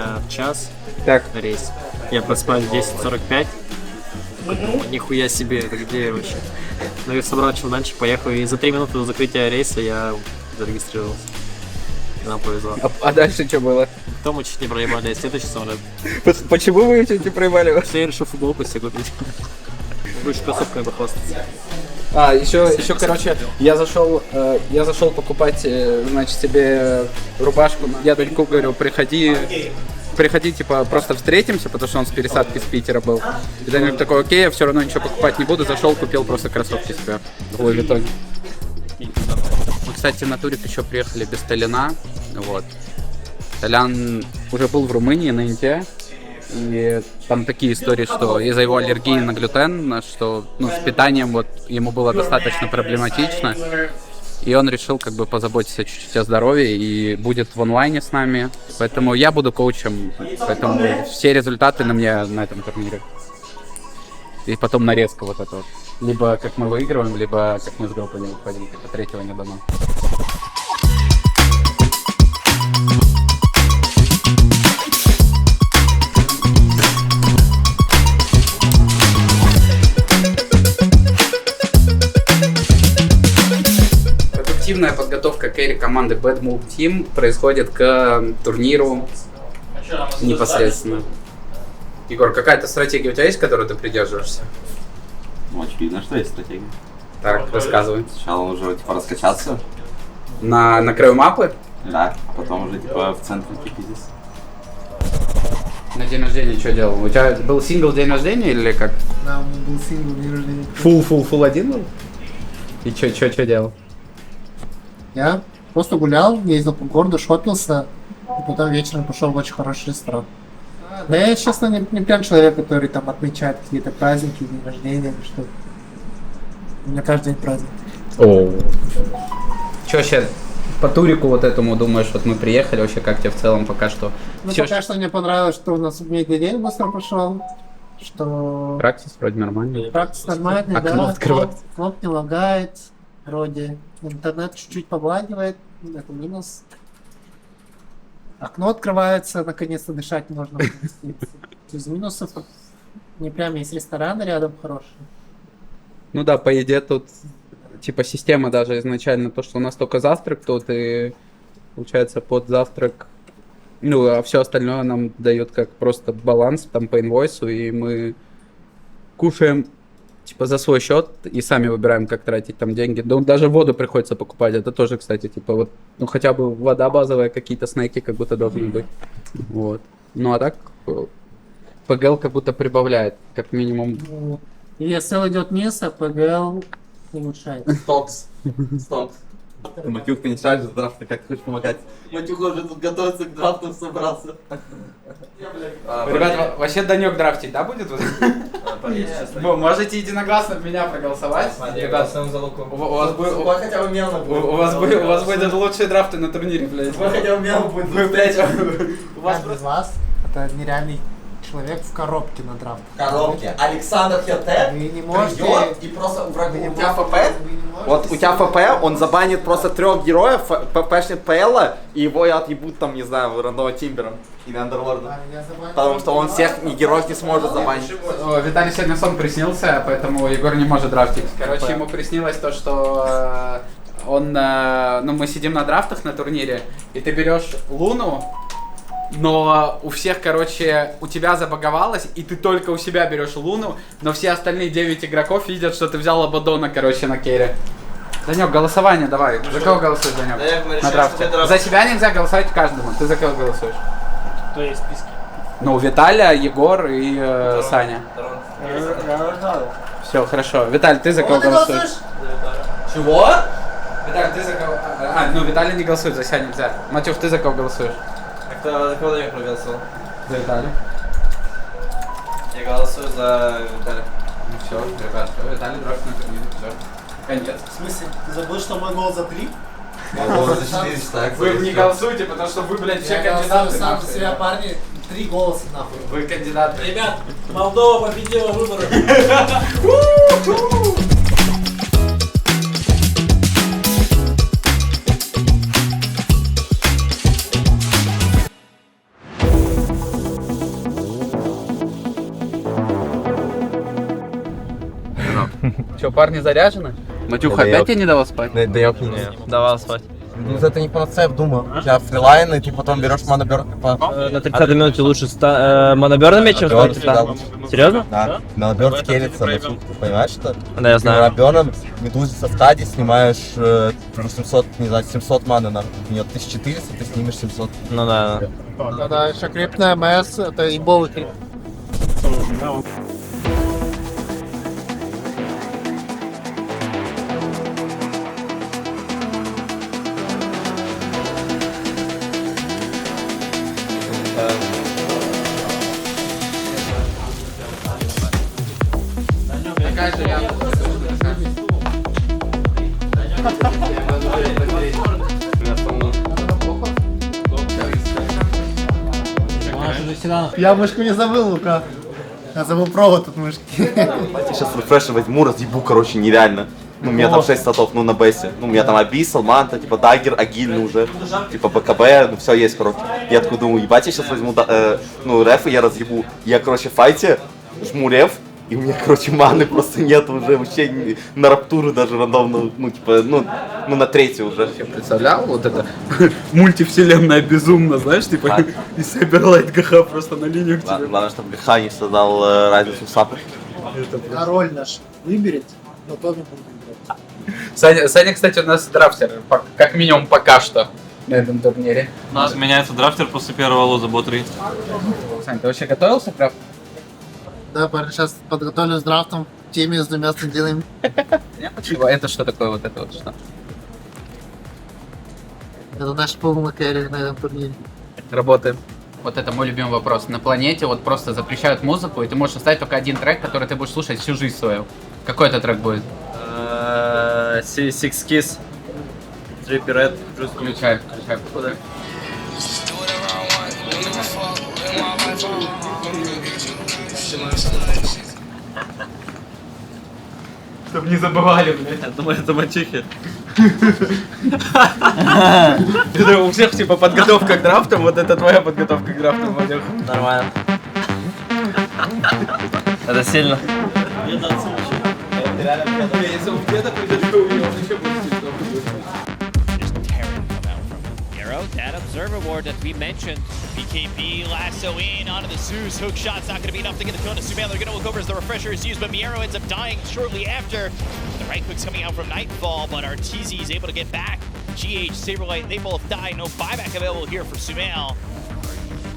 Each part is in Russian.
меня в час Так. рейс. Я проспал в 10:45. Нихуя себе, это где вообще? Ну, я собрал чемоданчик, поехал, и за 3 минуты до закрытия рейса я зарегистрировался. И нам повезло. А дальше что было? Потом мы чуть не проебали, следующий самолет. Почему вы чуть не проебали? Все, я решил футболку себе купить. Будешь кроссовками похвастаться. Еще, короче, я зашел покупать, значит, себе рубашку. Я Даньку говорю, приходи, типа, просто встретимся, потому что он с пересадки с Питера был. И Даник такой, окей, я все равно ничего покупать не буду. Зашел, купил просто кроссовки себе в Луи Виттоне. Мы, кстати, на турик еще приехали без Толяна. Вот. Толян уже был в Румынии на Инте. И там такие истории, что из-за его аллергии на глютен, что с питанием вот ему было достаточно проблематично. И он решил как бы позаботиться чуть-чуть о здоровье и будет в онлайне с нами. Поэтому я буду коучем. Поэтому все результаты на мне на этом турнире. И потом нарезка вот эта вот. Либо как мы выигрываем, либо как мы с группой не выходим. Типа третьего не дано. Активная подготовка кэрри команды Bad Move Team происходит к турниру непосредственно. Егор, какая-то стратегия у тебя есть, которую ты придерживаешься? Ну, очевидно, что есть стратегия. Так, рассказывай. Сначала уже типа раскачаться. На краю мапы? Да, а потом уже типа в центре кипизис. На день рождения что делал? У тебя был сингл день рождения или как? Да, у меня был сингл день рождения. Фул один был? И что делал? Я просто гулял, ездил по городу, шопился, и потом вечером пошел в очень хороший ресторан. Да я, честно, не прям человек, который там отмечает какие-то праздники, день рождения или что. У меня каждый день праздник. Что вообще по турику вот этому думаешь, вот мы приехали, вообще как тебе в целом пока что? Ну, Всё, пока что мне понравилось, что у нас медный день быстро пошел, что Практис вроде нормальный. практика нормальный, Окно да, открывается. кнопки не лагает, вроде интернет чуть-чуть поблагивает, это минус. Окно открывается, наконец-то дышать можно. Из минусов не прям есть рестораны рядом хорошие. Ну да, по еде тут типа система даже изначально, то, что у нас только завтрак тут, и получается под завтрак, ну, а все остальное нам дает как просто баланс там по инвойсу, и мы кушаем типа за свой счет и сами выбираем, как тратить там деньги. Да, даже воду приходится покупать, это тоже, кстати, типа вот, ну, хотя бы вода базовая, какие-то снеки как будто должны быть. Вот. Ну, а так ПГЛ как будто прибавляет, как минимум. Ну, ESL идет вниз, а ПГЛ улучшает. Стопс. Матюх, ты не шаришь за драфты, как ты хочешь помогать? Матюх уже тут готовится к драфтам, собрался. Ребята, вообще Данек драфтить, да, будет? Вы можете единогласно в меня проголосовать. Ребят, у вас хотя бы мелко будет. у вас будет лучшие драфты на турнире, блядь. Хотя бы мелко будет. Вы, блядь, у вас Каждый из вас это нереальный человек в коробке на драфт. Коробки. Александр Хете Вы не можете... придет и просто врагу. Вы не У тебя можете- ФП? вы не можете Вот у тебя ФП, он забанит просто 3 героев, ППшнит ПЛа, и его отъебут там, не знаю, рандома Тимбером или Андерлордом. Я забанил. Потому что он всех героев не сможет забанить. Виталий сегодня сон приснился, поэтому Егор не может драфтить. Короче, ему приснилось то, что ну, мы сидим на драфтах на турнире, и ты берешь Луну, но у всех, короче, у тебя забаговалось, и ты только у себя берешь Луну, но все остальные 9 игроков видят, что ты взял Абадона, короче, на керри. Данек, голосование давай. За кого голосуешь, Данек? На драфте. За себя нельзя голосовать каждому. Ты за кого голосуешь? Кто есть в списке? Ну, Виталя, Егор и Саня. Все, хорошо. Виталь, ты за кого голосуешь? Чего? Виталь, ты за кого? Ну, Виталий не голосует, за себя нельзя. Матюх, ты за кого голосуешь? За кого я проголосовал? За Виталия. Я голосую за Виталия. Ну все, ребят, все, Виталий драфт на турнире, все. Конец. В смысле? Ты забыл, что мой гол за 3? За 4 так. Вы не голосуйте, потому что вы, блядь, все кандидаты. сам нахуй. за себя, парни. 3 голоса нахуй. Вы кандидаты. Ребят, Молдова победила выборы. Че, парни заряжены? Матюха Да опять я- тебе не дала спать? Да я не Давал спать. Ну, это не панацея, думаю. У тебя фрилайн, и ты потом берешь монобер, типа... На 30-й минуте лучше моноберными, чем Монобер спать всегда лучше. Серьезно? Да, монобер скелется на сутки, понимаешь что? Да, я знаю. Монобером медузе со стадии снимаешь 800, не знаю, 700 маны, на нее 1400, ты снимешь 700. Ну да. Да, еще крепная МС, это имбовый крип. Такая же я. Я мышку не забыл, Лука. Я забыл провод от мышки. Я сейчас рефрешер возьму, разъебу, короче, нереально. Ну, у меня там 6 статов, ну, на бейсе. Ну, у меня там Абиссал, Манта, типа, Даггер, Агильный уже. Типа, БКБ, ну, все есть, короче. Я такой думаю, ебать, я сейчас возьму, ну, реф, и я разъебу. Я, короче, в файте жму реф, и у меня, короче, маны просто нет уже вообще на раптуру даже рандомно, ну, типа, ну, на третью уже. Я представлял вот это мультивселенная безумно, знаешь, типа и Сайберлайт ГХ просто на линию к тебе. Главное, чтобы ГХ не создал разницу в сапах. Король наш выберет, но то не будет. Саня, кстати, у нас драфтер, как минимум пока что на этом турнире. У нас меняется драфтер после первого лоза бот-3. Сань, ты вообще готовился к драфту? Да, парень, сейчас подготовлюсь с драфтом, теме с двумя стадилами. Чего? Это что такое вот это вот что? Это наш полный керри на этом турнире. Работаем. Вот это мой любимый вопрос. На планете вот просто запрещают музыку, и ты можешь оставить только один трек, который ты будешь слушать всю жизнь свою. Какой это трек будет? Six Kiss. Trippy Red. Включай. Чтоб не забывали, блядь. Я думаю, это мальчихи. Это у всех типа подготовка к драфтам, вот это твоя подготовка к драфтам, Вадюх. Нормально. Это сильно. That observer ward that we mentioned. BKB lasso in onto the Zeus. Hook shot's not going to be enough to get the kill to Sumail. They're going to look over as the refresher is used, but Miero ends up dying shortly after. The right click's coming out from Nightfall, but Arteezy is able to get back. GH, Saberlight, they both die. No buyback available here for Sumail.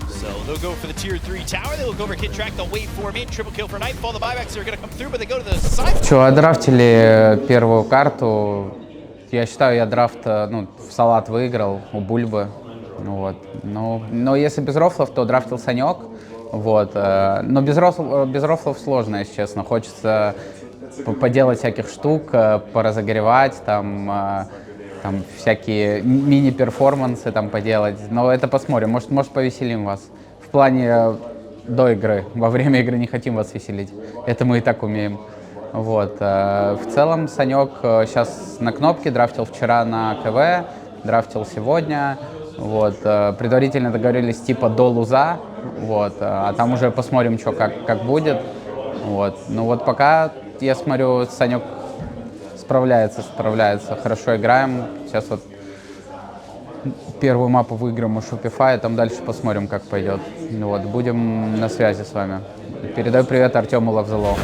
So they'll go for the tier 3 tower. They look over Kid Track. They'll wait for him in. Triple kill for Nightfall. The buybacks are going to come through, but they go to the side. Че, отдрафтили первую карту. Я считаю, я драфт в салат выиграл у Бульбы. Вот. Но если без рофлов, то драфтил Санек. Вот. Но без рофлов сложно, если честно. Хочется поделать всяких штук, поразогревать, там всякие мини-перформансы там поделать. Но это посмотрим. Может повеселим вас. В плане до игры. Во время игры не хотим вас веселить. Это мы и так умеем. Вот. В целом Санек сейчас на кнопке, драфтил вчера на КВ, драфтил сегодня. Вот. Предварительно договорились типа до луза. Вот. А там уже посмотрим, что как будет. Вот. Ну вот пока я смотрю, Санек справляется. Хорошо играем. Сейчас вот первую мапу выиграем у Shopify, там дальше посмотрим, как пойдет. Вот. Будем на связи с вами. Передаю привет Артему Лавзело.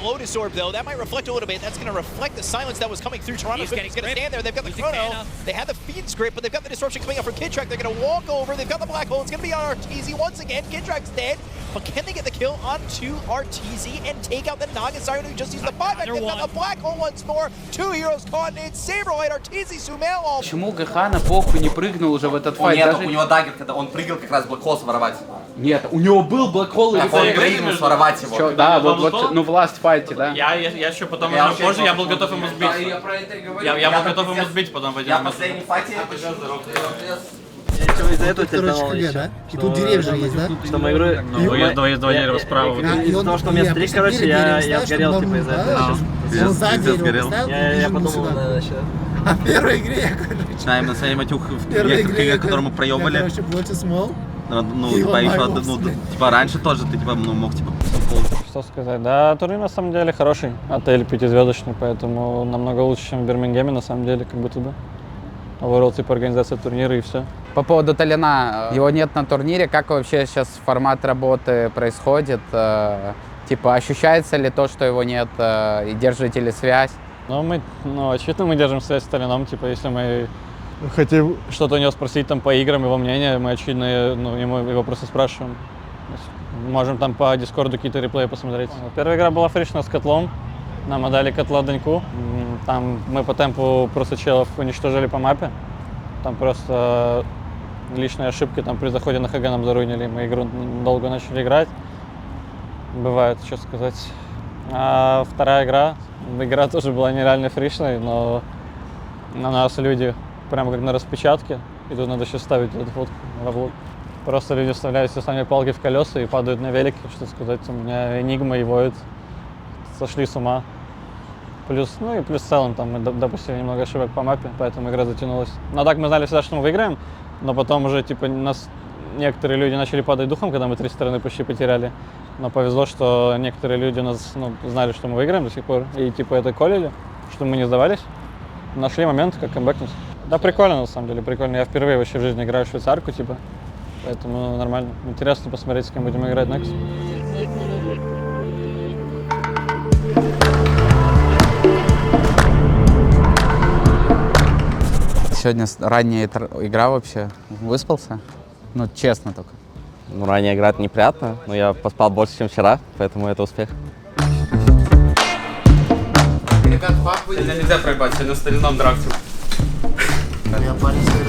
Lotus Orb, though, that might reflect a little bit. That's going to reflect the silence that was coming through. Toronto's going to stand there. They've got the Chrono. They have the feed script, but they've got the disruption coming out from Kid Track. They're going to walk over. They've got the black hole. It's going to be on Arteezy once again. Kid Track's dead. But can they get the kill onto Arteezy and take out the Naga Siren who just used the buyback? They've got the black hole once more. Two heroes caught in Saberlight, Arteezy, Sumail all. Почему ГХ на похуй не прыгнул уже в этот файт? Нет, Даже... у него даггер, когда он прыгал, как раз блэкхол своровать. Нет, у него был блэкхол. Так он прыгнул своровать его. Чё, да, вот, ну в ласт файте, да? Я еще потом, уже позже, я был готов ему сбить. Я был готов ему сбить потом в один Я в момент. последней файте... Из-за этого тебя Короче, КГ, да? И тут деревья есть, да? Что мы игру... Два дерева справа. Из-за того, что у меня стрик, короче, я сгорел, типа, из-за этого. Он за дерево поставил, Я и подумал, сюда. наверное, сейчас. А в первой игре я, короче, Начинаем на своей матюх в первой игре я, которую мы проебали. Я, короче, блоки смол. Ну, и типа, еще, ломаю ну, лобстер. типа, раньше тоже ты, типа, ну, мог, типа, Что сказать? Да, турнир на самом деле хороший. Отель пятизвездочный, поэтому намного лучше, чем в Бирмингеме, на самом деле, как будто бы. Overall, типа, организация турнира и все. По поводу Толяна, его нет на турнире. Как вообще сейчас формат работы происходит? Типа, ощущается ли то, что его нет, и держите ли связь? Очевидно, мы держим связь с Толяном, типа, если мы хотим что-то у него спросить там по играм, его мнение, мы, очевидно, его просто спрашиваем. То есть можем там по Дискорду какие-то реплеи посмотреть. Первая игра была фришная с котлом, нам отдали котла Даньку. Там мы по темпу просто челов уничтожили по мапе. Там просто личные ошибки там при заходе на ХГ нам заруинили, мы игру долго начали играть. Бывает, что сказать. А вторая игра тоже была нереально фришной, но на нас люди прямо как на распечатке, и тут надо сейчас ставить эту фотку на влог. Просто люди вставляют все сами палки в колеса и падают на велике, что сказать. У меня Энигма и Void сошли с ума. Плюс в целом там мы допустили немного ошибок по мапе, поэтому игра затянулась. Но так мы знали всегда, что мы выиграем, но потом уже типа нас некоторые люди начали падать духом, когда мы 3 стороны почти потеряли. Но повезло, что некоторые люди у нас знали, что мы выиграем до сих пор, и типа это колили, что мы не сдавались. Нашли момент, как камбэкнуть. Да, прикольно, на самом деле, прикольно. Я впервые вообще в жизни играю в швейцарку, типа, поэтому нормально. Интересно посмотреть, с кем будем играть next. Сегодня ранняя игра вообще. Выспался? Ну, честно только. ну, ранее играть неприятно, но я поспал больше, чем вчера, поэтому это успех. Ребят, как вы... Это нельзя проебать, сегодня в старинном драфте. Я парень себе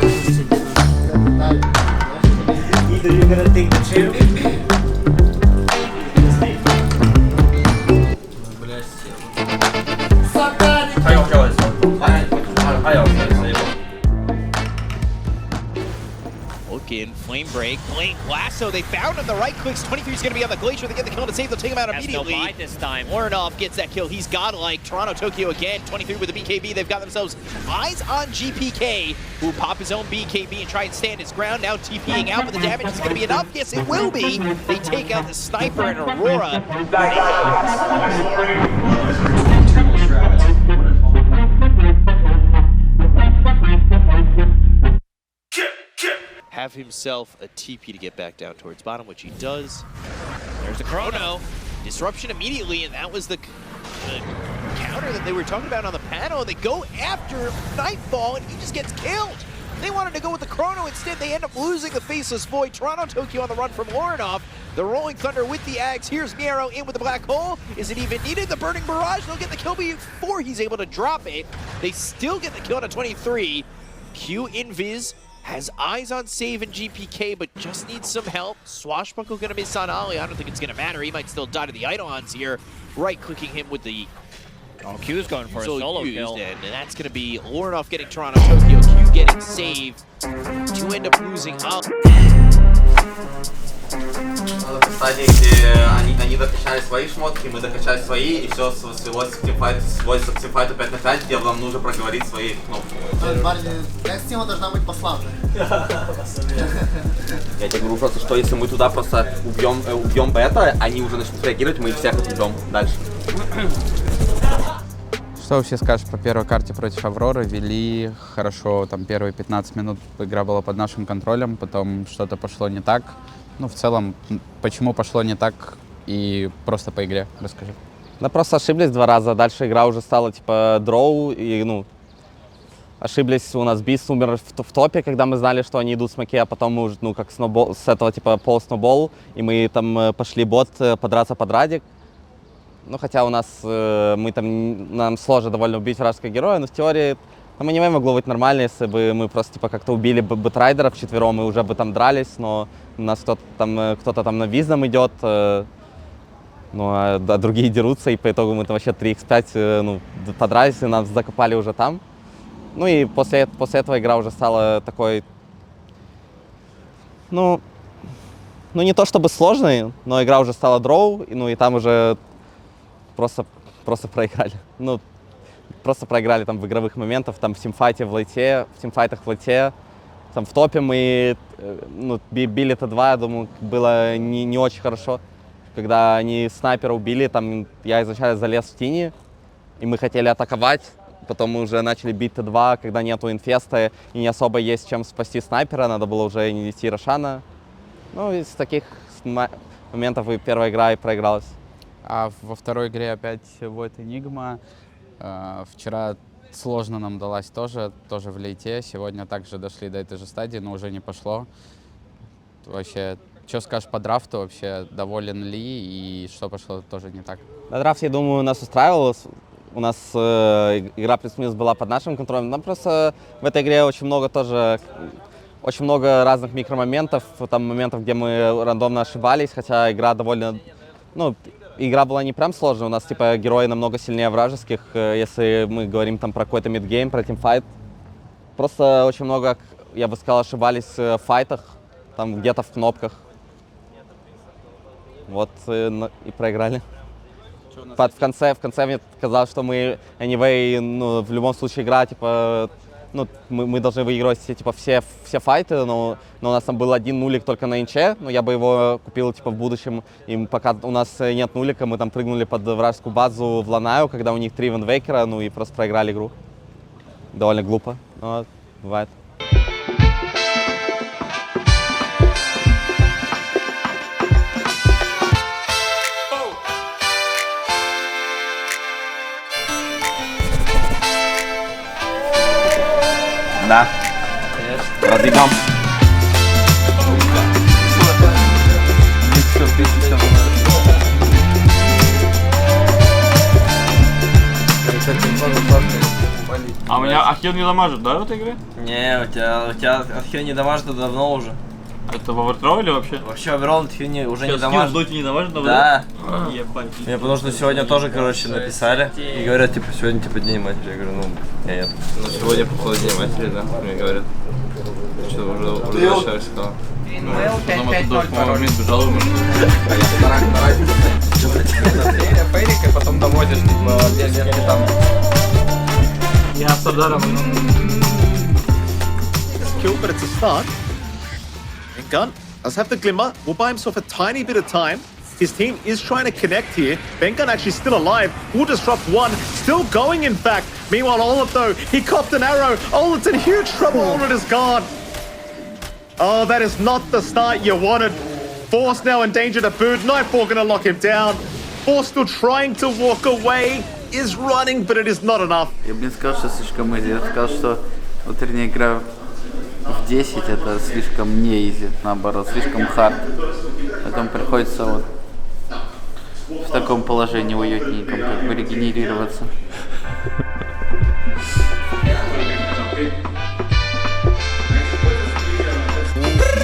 Looking, flame break, Blink Lasso, they found him, the right clicks, 23 is going to be on the Glacier, they get the kill to save, they'll take him out immediately. Has no buy this time. Ornov gets that kill, he's godlike, Toronto Tokyo again, 23 with the BKB, they've got themselves eyes on GPK, who will pop his own BKB and try and stand his ground, now TPing out, but the damage is going to be enough, yes it will be, they take out the Sniper and Aurora. Have himself a TP to get back down towards bottom, which he does. There's a Chrono. Disruption immediately, and that was the counter that they were talking about on the panel. They go after Nightfall, and he just gets killed. They wanted to go with the Chrono. Instead, they end up losing the Faceless Void. Toronto Tokyo on the run from Orenov. The Rolling Thunder with the Axe. Here's Miero in with the Black Hole. Is it even needed? The Burning Barrage. They'll get the kill before he's able to drop it. They still get the kill on a 23. Q Invis has eyes on Save and GPK, but just needs some help. Swashbuckle gonna miss on Ollie. I don't think it's gonna matter. He might still die to the Eidolons here. Right-clicking him with the... Oh, Q's going for a solo kill. And that's gonna be Ornov getting Toronto Tokyo, Q getting saved to end up losing Ollie. В стадии, где они докачали свои шмотки, мы докачали свои, и все свелось к тимфайту 5 на 5, где нам нужно проговорить свои кнопки. Next тема должна быть послабже. Я тебе говорю просто, что если мы туда просто убьем бета, они уже начнут реагировать, мы их всех отведем дальше. Что вообще скажешь по первой карте против Авроры? Вели хорошо, там первые 15 минут игра была под нашим контролем, потом что-то пошло не так. Ну, в целом, почему пошло не так и просто по игре, расскажи. Да просто ошиблись 2 раза, дальше игра уже стала типа дроу, и ошиблись, у нас Бист умер в топе, когда мы знали, что они идут с маке, а потом мы уже, как сноубол, с этого типа пол-сноубол, и мы там пошли бот подраться под радик. Ну, хотя у нас, нам сложно довольно убить вражеского героя, но в теории там аниме могло быть нормально, если бы мы просто типа как-то убили бэтрайдера вчетвером и уже бы там дрались, но у нас кто-то там на визном идет, а другие дерутся, и по итогу мы там вообще 3x5 подрались, и нас закопали уже там. Ну и после этого игра уже стала такой, не то чтобы сложной, но игра уже стала дроу, и там уже просто проиграли. просто проиграли там в игровых моментах, там в тимфайтах в лейте, там в топе мы били Т2, я думаю, было не очень хорошо. Когда они снайпера убили, там я изначально залез в тени, и мы хотели атаковать, потом мы уже начали бить Т2, когда нету инфеста и не особо есть чем спасти снайпера, надо было уже не нести Рошана. Ну, из таких моментов и первая игра и проигралась. А во второй игре опять Void Enigma. Вчера сложно нам далась тоже в лейте. Сегодня также дошли до этой же стадии, но уже не пошло. Вообще, что скажешь по драфту вообще? Доволен ли и что пошло тоже не так? На драфте, я думаю, нас устраивало. У нас игра плюс-минус была под нашим контролем. Нам просто в этой игре очень много разных микромоментов, там моментов, где мы рандомно ошибались, хотя игра довольно, игра была не прям сложная, у нас типа герои намного сильнее вражеских, если мы говорим там про какой-то мидгейм, про тимфайт. Просто очень много, я бы сказал, ошибались в файтах, там где-то в кнопках. Вот и проиграли. В конце мне казалось, что мы anyway, в любом случае игра, типа, мы должны выигрывать все файты, но у нас там был один нулик только на инче, но я бы его купил типа в будущем. И пока у нас нет нулика, мы там прыгнули под вражескую базу в Ланаю, когда у них 3 виндвейкера, и просто проиграли игру. Довольно глупо, но бывает. Да. Разъебам. А у меня Ахил не дамажит, да, в этой игре? Не, у тебя Ахил не дамажит давно уже. Это в овертрол или вообще? Вообще оверролл Ахил уже не дамажит. Сейчас не дамажит, да? Ебать. Мне потому что сегодня тоже, написали и говорят, типа, сегодня День матери. Я говорю, нет. Ну, сегодня, походу, День матери, да, мне говорят. Что уже дальше сказал. Потом оттуда в момент бежал и Фейрик, и потом доводишь, типа, там. Я с Сардаром. Kill, but it's a start. Gun does have the glimmer, will buy himself a tiny bit of time. His team is trying to connect here. Bengun actually still alive. Will disrupt one. Still going, in fact. Meanwhile, Olaf, though, he copped an arrow. Olaf's in huge trouble. Olaf is gone. Oh, that is not the start you wanted. Force now in danger to boot. Nightfall going to lock him down. Force still trying to walk away. Is running, but it is not enough. Я бы не сказал, что слишком изи. Я сказал, что утренняя игра в 10 это слишком не изи, наоборот, слишком хард. Поэтому приходится вот в таком положении уютненьком, как бы регенерироваться.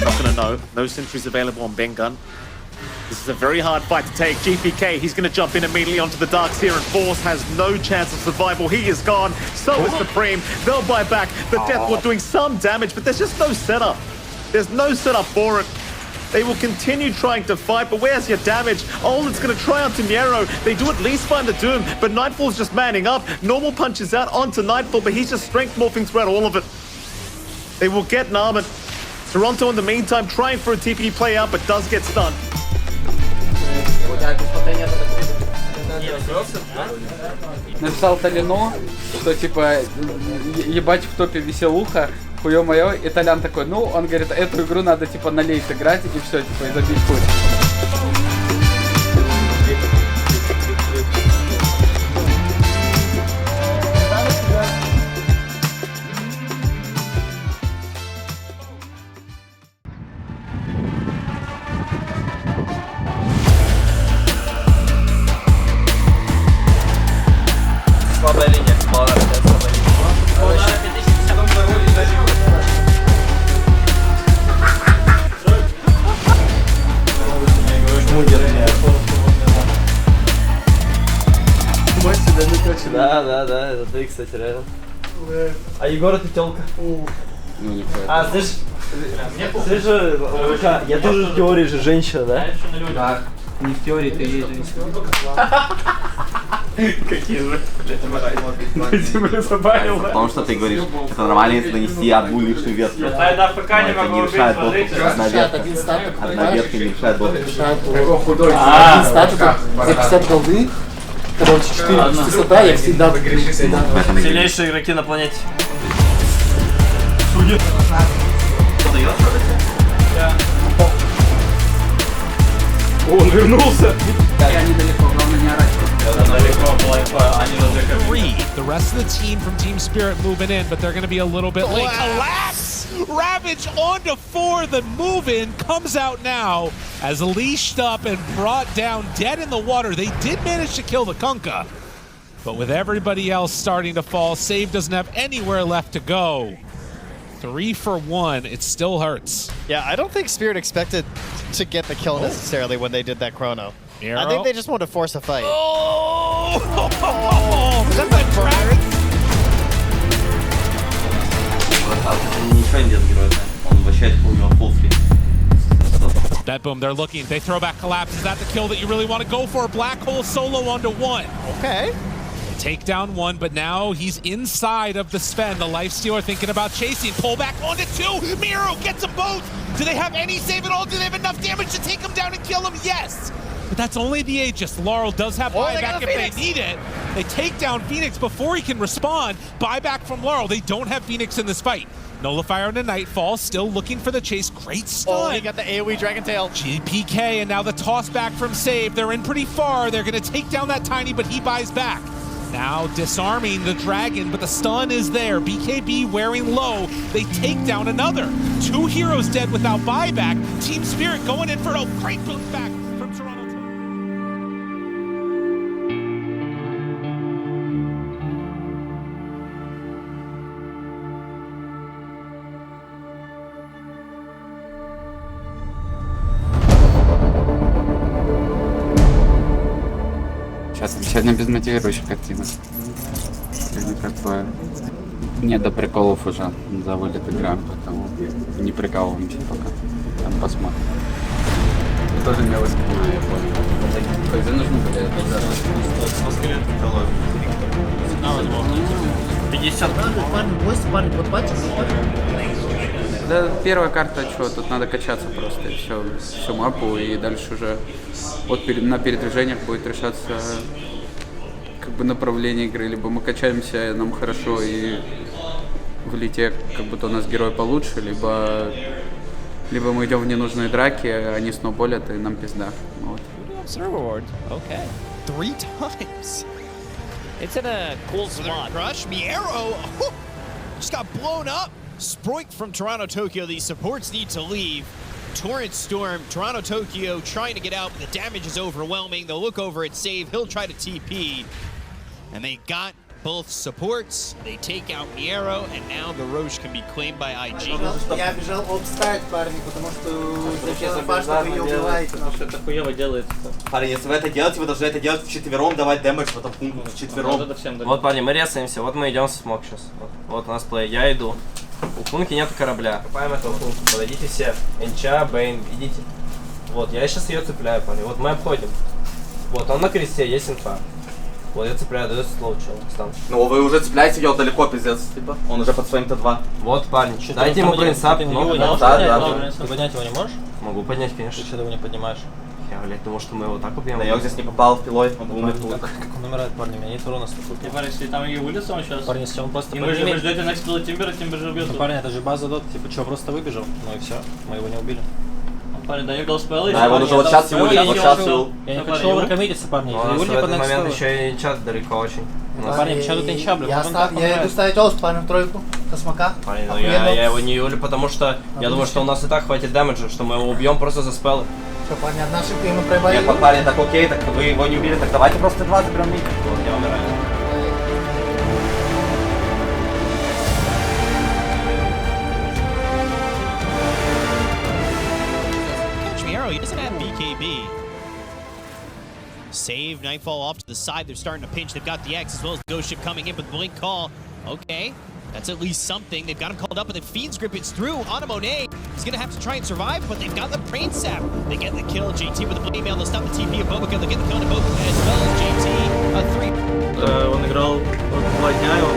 Not going to know. No sentries available on Bengun. This is a very hard fight to take. GPK, he's going to jump in immediately onto the Darks here, and Force has no chance of survival. He is gone. So is Supreme. They'll buy back. The Deathward doing some damage, but there's just no setup. There's no setup for it. They will continue trying to fight, but where's your damage? Olin's going to try onto Miero. They do at least find the Doom, but Nightfall's just manning up. Normal punches out onto Nightfall, but he's just strength morphing throughout all of it. They will get Narman. Toronto, in the meantime, trying for a TP play out, but does get stunned. Написал Талину, что типа ебать в топе веселуха, хуё моё, и Толян такой, он говорит, эту игру надо типа на лейт играть и все, типа, и забить хуй. Слабая линия, слабая линия. Да, это ты, кстати, реально. А Егор, ты тёлка. Слышь, я тоже в теории же женщина, да? Да, не в теории, ты есть женщина. Потому что ты говоришь, это нормально, если нанести одну лишнюю ветку. Это не решает доступ. Одна ветка не решает доступ. Один статус за 50 голды. Короче, 4 высота, я всегда Сильнейшие игроки на планете. Он вернулся! The rest of the team from Team Spirit moving in, but they're going to be a little bit late. Collapse! Ravage onto 4. The move-in comes out now as leashed up and brought down dead in the water. They did manage to kill the Kunkka, but with everybody else starting to fall, Save doesn't have anywhere left to go. 3 for 1. It still hurts. Yeah, I don't think Spirit expected to get the kill necessarily when they did that chrono. I think they just wanted to force a fight. Oh! That's a drag. Ничего не делает герой, он вообще у него full free. That boom, they're looking. They throw back collapse. Is that the kill that you really want to go for? Black hole solo onto 1. Okay. Take down 1, but now he's inside of the Sven. The Lifestealer thinking about chasing. Pull back onto 2. Miro gets them both. Do they have any save at all? Do they have enough damage to take him down and kill him? Yes. But that's only the Aegis. Laurel does have buyback if they need it. They take down Phoenix before he can respond. Buyback from Laurel. They don't have Phoenix in this fight. Nullifier into Nightfall, still looking for the chase. Great stun. Oh, he got the AoE Dragon Tail. GPK, and now the toss back from Save. They're in pretty far. They're going to take down that Tiny, but he buys back. Now disarming the Dragon, but the stun is there. BKB wearing low. They take down another. 2 heroes dead without buyback. Team Spirit going in for a great boost back from Toronto. Сегодня без мотивирующих активов. Сегодня как бы не до приколов уже за вылет играем, поэтому не прикалываемся пока. Там посмотрим. Ты тоже не воспринимаю, я понял. Когда нужно будет? Сколько лет возможно. 50. Парень, вот бачишь? Да, первая карта, что, тут надо качаться просто, и все, всю мапу, и дальше уже на передвижениях будет решаться как бы направление игры, либо мы качаемся, нам хорошо, и в лите как будто у нас герой получше, либо мы идем в ненужные драки, они сноуболят, и нам пизда. Вот. Reward. Okay. 3 times. It's in a cool spot. Crush, Miero just got blown up. Sproik from Toronto Tokyo. These supports need to leave. Torrent Storm, Toronto Tokyo trying to get out, but the damage is overwhelming. They'll look over at Save. He'll try to TP. And they got both supports. They take out Miero, and now the Roche can be claimed by IG. Я бежал обставить парни, потому что зачем важно, вы ее убиваете. Это хуево делается. Парень, если вы это делаете, вы должны это делать вчетвером, давать дэмэдж в этом пункте вчетвером. Вот, парни, мы резаемся, вот мы идем в смог сейчас. Вот у нас плей, я иду. У Кунки нету корабля. Копаем этого Кунку. Подойдите все. Энча, Бейн, идите. Вот, я сейчас ее цепляю, парни. Вот мы обходим. Вот, он на кресте, есть инфа. Вот я цепляю, даю слоу, чел, стан. Ну вы уже цепляете, ее далеко, пиздец, типа. Он уже под своим Т2. Вот, парень, дайте ему брейнсап. Ты поднять его не можешь? Могу поднять, конечно. Ты что, ты его не поднимаешь? Я, блядь, думал, что мы его так убьем. Да я здесь не попал в пилой, он умер тут. Как он умирает, парни, у меня нет урона столько. Парни, если там ее вылез он сейчас... Парни, если он просто... Вы ждете next build Тимбера, Тимбер же убьет. Парни, это же база дот, типа что, просто выбежал? Ну и все, мы его не убили. Парни, да не был спелл. Да, он уже вот сейчас его Я не хочу оверкоммититься, парни. У нас в этот момент еще и чат далеко очень. Парни, чат тут инча, блин. Я иду ставить Олст, парни, в тройку. Космака. Парни, ну я его не юлю, потому что я думаю, что у нас и так хватит дэмэджа, что мы его убьем просто за спеллы. Что, парни, одна ошибка, и мы проебали. Нет, парень, так окей, так вы его не убили, так давайте просто 2 заберем мид. Вот, я умираю. Catch Miero, he doesn't have BKB. Save, Nightfall off to the side. They're starting to pinch. They've got the X as well as the Ghost Ship coming in, but the Blink Call. Okay. That's at least something. They've got him called up, but the Fiend's grip is through on a Monet. He's gonna have to try and survive, but they've got the Brain Sap. They get the kill. JT with the Blade Mail. They'll stop the TP of Bobica. They'll get the kill on Bobica as well. JT, a 3. Он играл 2 дня, и он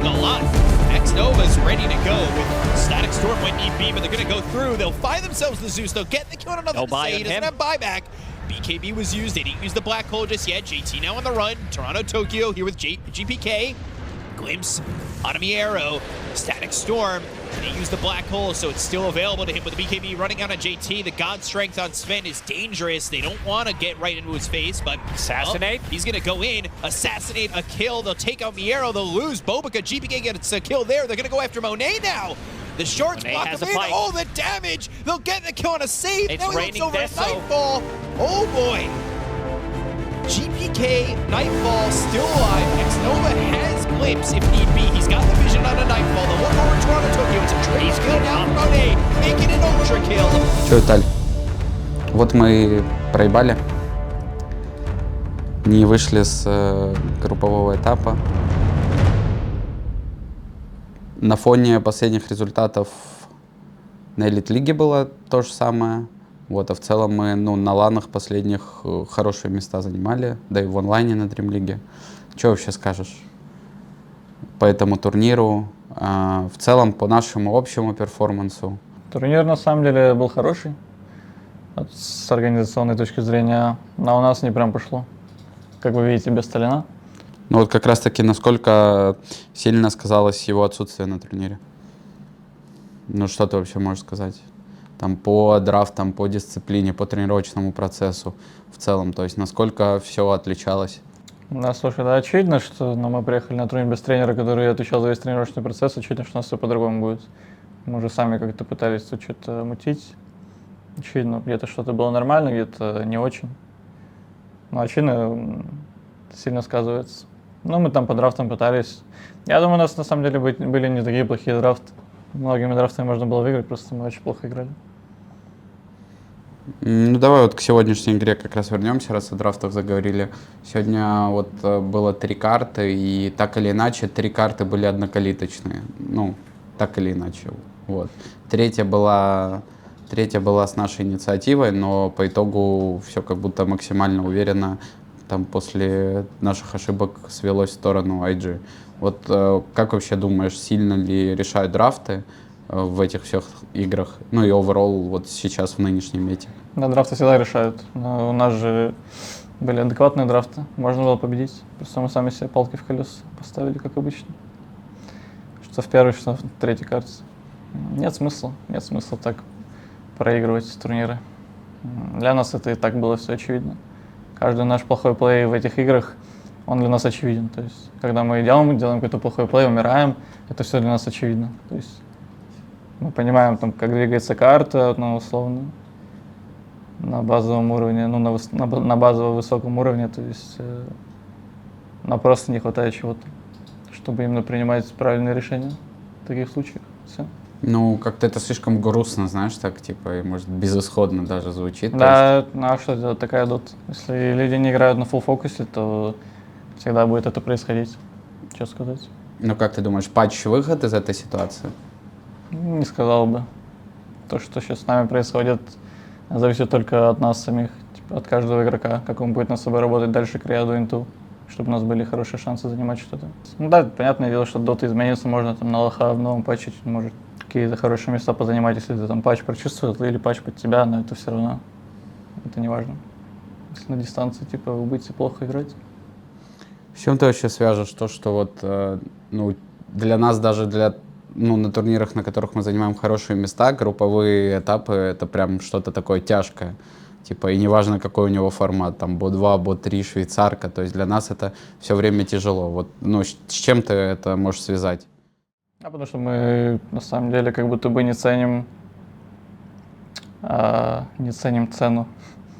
a lot. X-Nova's ready to go with Static Storm when need be, but they're going to go through. They'll find themselves the Zeus. They'll get the kill on another No buy He on doesn't him. have buyback. BKB was used. They didn't use the Black Hole just yet. JT now on the run. Toronto, Tokyo here with GPK. Glimpse, Autonomy Arrow, Static Storm. And he used the Black Hole, so it's still available to him with the BKB running out on JT. The God Strength on Sven is dangerous. They don't want to get right into his face, but Assassinate. well, he's going to go in, assassinate, a kill. They'll take out Miero. They'll lose Bobica. GPK gets a kill there. They're going to go after Monet now. The shorts Monet block has him a in. fight. Oh, the damage. They'll get the kill on a save. It's now he looks raining over at Deso. Nightfall. Oh, boy. GPK, Nightfall still alive. X-Nova has Glimpse if need be. He's got the vision on a Nightfall. They'll look over Toronto, Tokyo. It's a trade kill now from Monet, making an ultra kill. Че, Виталь? Вот мы проебали. Не вышли с группового этапа. На фоне последних результатов на Элит-лиге было то же самое. Вот, а в целом мы на ланах последних хорошие места занимали, да и в онлайне на Dream League. Что вообще скажешь по этому турниру, в целом по нашему общему перформансу? Турнир на самом деле был хороший с организационной точки зрения, но у нас не прям пошло. Как вы видите, без Сталина. Ну вот как раз таки, насколько сильно сказалось его отсутствие на турнире? Ну что ты вообще можешь сказать? Там по драфтам, по дисциплине, по тренировочному процессу в целом, то есть насколько все отличалось? Да, слушай, да, очевидно, что мы приехали на турнир без тренера, который отвечал за весь тренировочный процесс, очевидно, что у нас все по-другому будет. Мы уже сами как-то пытались тут что-то мутить. Очевидно, где-то что-то было нормально, где-то не очень. Но очевидно, сильно сказывается. Ну, мы там по драфтам пытались. Я думаю, у нас на самом деле были не такие плохие драфты. Многими драфтами можно было выиграть, просто мы очень плохо играли. Ну давай вот к сегодняшней игре как раз вернемся, раз о драфтах заговорили. Сегодня вот было 3 карты, и так или иначе 3 карты были однокалиточные. Ну, так или иначе. Вот. Третья была с нашей инициативой, но по итогу все как будто максимально уверенно там после наших ошибок свелось в сторону IG. Вот как вообще думаешь, сильно ли решают драфты в этих всех играх? Ну и оверолл вот сейчас в нынешнем мете. Да, драфты всегда решают. Но у нас же были адекватные драфты. Можно было победить. Просто мы сами себе палки в колеса поставили, как обычно. Что в первой, что в третьей карте. Нет смысла так проигрывать турниры. Для нас это и так было все очевидно. Каждый наш плохой плей в этих играх, он для нас очевиден. То есть, когда мы делаем какой-то плохой плей, умираем, это все для нас очевидно. То есть, мы понимаем, там, как двигается карта, ну, условно, на базовом уровне, ну, на базово высоком уровне, то есть, нам просто не хватает чего-то, чтобы именно принимать правильные решения в таких случаях. Все. Ну, как-то это слишком грустно, знаешь, так, типа, и, может, безысходно даже звучит. Да, ну а что делать, такая дота. Если люди не играют на фулл фокусе, то всегда будет это происходить. Что сказать? Ну, как ты думаешь, патч выход из этой ситуации? Не сказал бы. То, что сейчас с нами происходит, зависит только от нас самих, типа, от каждого игрока, как он будет над собой работать дальше к ряду инту, чтобы у нас были хорошие шансы занимать что-то. Ну да, понятное дело, что дота изменится, можно там на лоха в новом патче, может, какие-то хорошие места позанимать, если ты там патч прочувствовал или патч под тебя, но это все равно, это не важно. Если на дистанции, типа, вы будете плохо играть. С чем ты вообще свяжешь то, что вот, ну, для нас даже на турнирах, на которых мы занимаем хорошие места, групповые этапы — это прям что-то такое тяжкое. Типа, и неважно, какой у него формат, там, БО-2, БО-3, швейцарка, то есть для нас это все время тяжело. Вот, ну, с чем ты это можешь связать? Потому что мы, на самом деле, как будто бы не ценим цену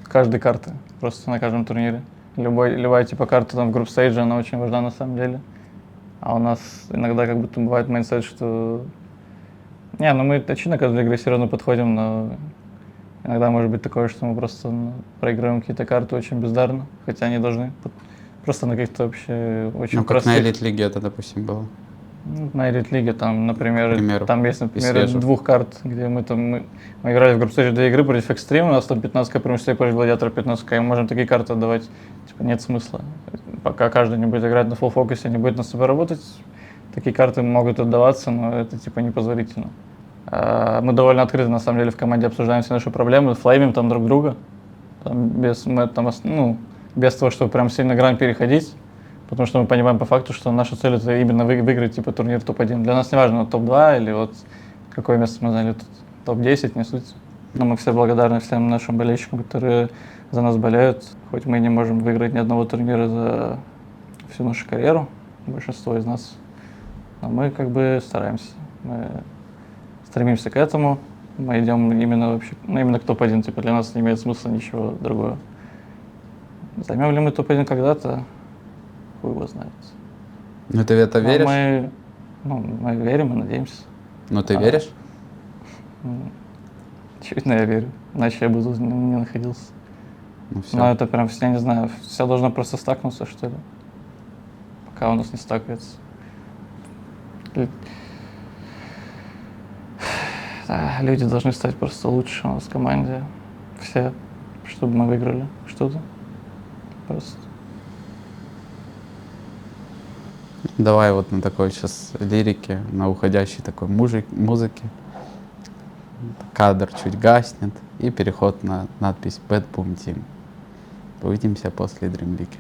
каждой карты, просто на каждом турнире. Любая типа карта там в групп-стейдже, она очень важна на самом деле. А у нас иногда как будто бывает майндсет, что... Не, ну мы очевидно к каждой игре серьезно подходим, но Иногда может быть такое, что мы просто проигрываем какие-то карты очень бездарно, хотя они должны. Просто на каких-то вообще очень Ну, как простых... на Элит-лиге это, допустим, было. Ну, на Элит-лиге там, К примеру, там есть, например, свежих. 2 карт, где мы играли в группе 2 игры против Extreme, у нас там 15к преимущество против Гладиатора 15к, и мы можем такие карты отдавать, типа нет смысла. Пока каждый не будет играть на full фокусе, не будет на себя работать, такие карты могут отдаваться, но это типа непозволительно. Мы довольно открыто на самом деле в команде обсуждаем все наши проблемы, флеймим там друг друга, там, без того, чтобы прям сильно грань переходить. Потому что мы понимаем по факту, что наша цель это именно выиграть типа турнир топ-1. Для нас не важно, топ-2 или вот какое место мы заняли тут. Топ-10, не суть. Но мы все благодарны всем нашим болельщикам, которые за нас болеют. Хоть мы не можем выиграть ни одного турнира за всю нашу карьеру, большинство из нас. Но мы как бы стараемся. Мы стремимся к этому. Мы идем именно вообще, именно к топ-1. Типа для нас не имеет смысла ничего другого. Займем ли мы топ-1 когда-то? Хуй его знает. Ну ты в это веришь? Мы верим и надеемся. Ну ты веришь? Очевидно, я верю. Иначе я бы тут не находился. Ну, все. Но это прям, я не знаю, все должно просто стакнуться, что ли. Пока у нас не стакается. Да, люди должны стать просто лучше у нас в команде. Все, чтобы мы выиграли что-то. Просто. Давай вот на такой сейчас лирике, на уходящей такой музыке. Кадр чуть гаснет и переход на надпись Bad Boom Team. Увидимся после Dream League.